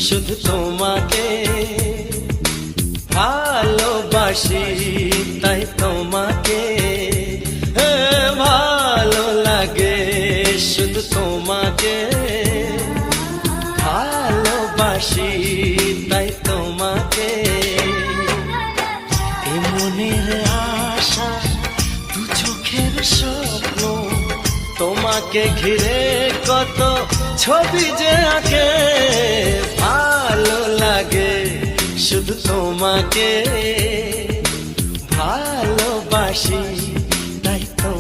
শুধু তোমাকে ভালোবাসি, তাই তোমাকে ভালো লাগে, শুধু তোমাকে ভালোবাসি, তাই তোমাকে। এ মনের আশা, দু চোখের স্বপ্ন, তোমাকে ঘিরে কত ছবি যে আঁকে, ভালো লাগে, শুধু তোমাকে ভালোবাসি, তাই তো